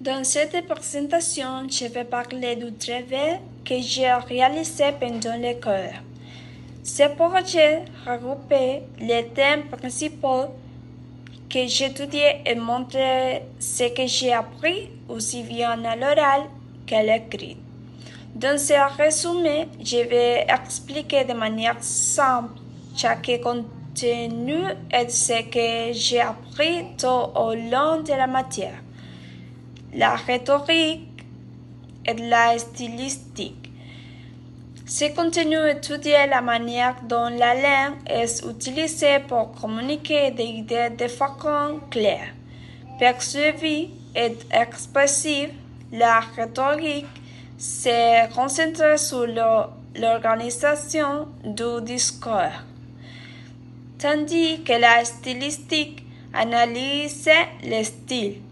Dans cette présentation, je vais parler du travail que j'ai réalisé pendant l'école. Ce projet regroupait les thèmes principaux que j'étudiais et montrait ce que j'ai appris aussi bien à l'oral qu'à l'écrit. Dans ce résumé, je vais expliquer de manière simple chaque contenu et ce que j'ai appris tout au long de la matière. La rhétorique et la stylistique. Ce contenu étudie la manière dont la langue est utilisée pour communiquer des idées de façon claire, persuasive et expressive. La rhétorique se concentre sur l'organisation du discours, tandis que la stylistique analyse le style,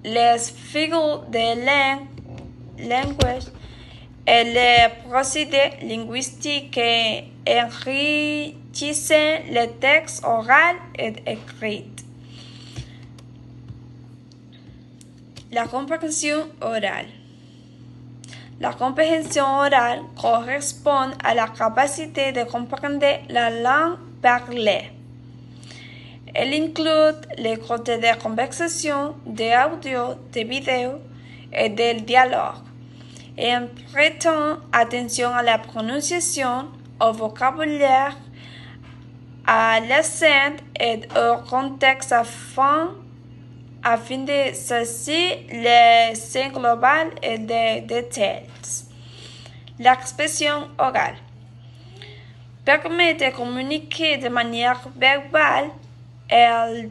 les figures de langage et les procédés linguistiques qui enrichissent les textes oraux et écrits. La compréhension orale. La compréhension orale correspond à la capacité de comprendre la langue parlée. Elle inclut les côtés de conversation, d'audio, de vidéo et de dialogue, et en prêtant attention à la prononciation, au vocabulaire, à l'accent et au contexte afin de saisir les sens global et des détails. L'expression orale permet de communiquer de manière verbale. Elle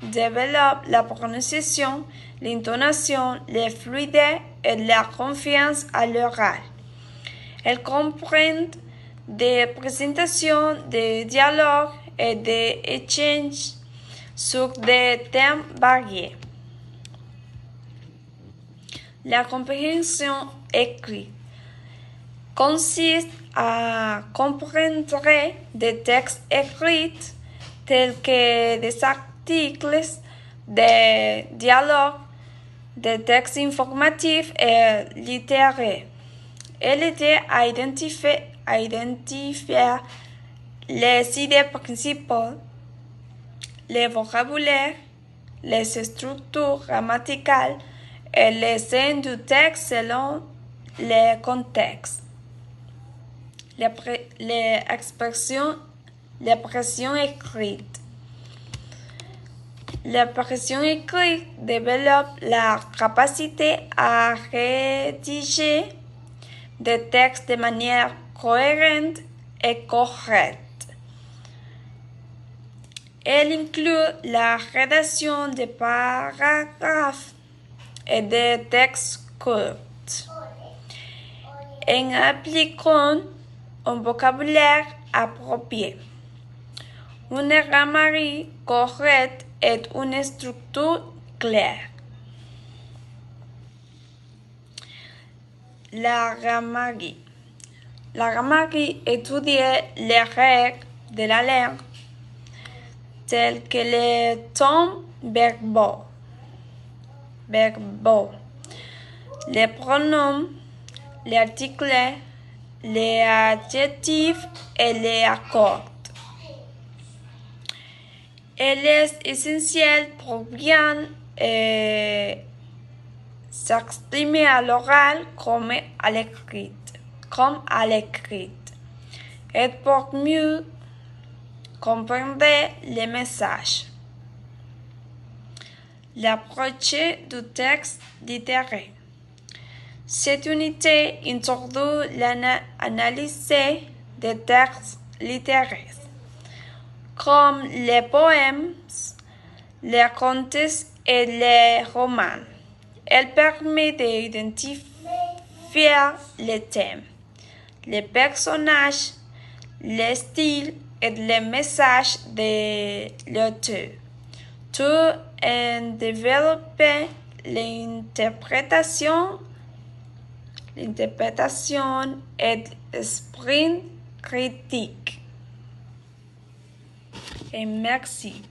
développe la prononciation, l'intonation, les fluides et la confiance à l'oral. Elle comprend des présentations, des dialogues et des échanges sur des thèmes variés. La compréhension écrite consiste à comprendre des textes écrits tels que des articles, des dialogues, des textes informatifs et littéraires. Elle aide à identifier les idées principales, les vocabulaires, les structures grammaticales et les sens du texte selon les contextes. L'expression écrite. L'expression écrite développe la capacité à rédiger des textes de manière cohérente et correcte. Elle inclut la rédaction de paragraphes et de textes courts, en appliquant un vocabulaire approprié, une grammaire correcte et une structure claire. La grammaire. La grammaire étudie les règles de la langue, telles que les temps verbaux, les pronoms, les articles, les adjectifs et les accords. Elle est essentielle pour bien s'exprimer à l'oral comme à l'écrit. Et pour mieux comprendre les messages. L'approche du texte littéraire. Cette unité introduit l'analyse des textes littéraires, comme les poèmes, les contes et les romans. Elle permet d'identifier les thèmes, les personnages, les styles et les messages de l'auteur, tout en développant l'interprétation et l'esprit critique. Et merci.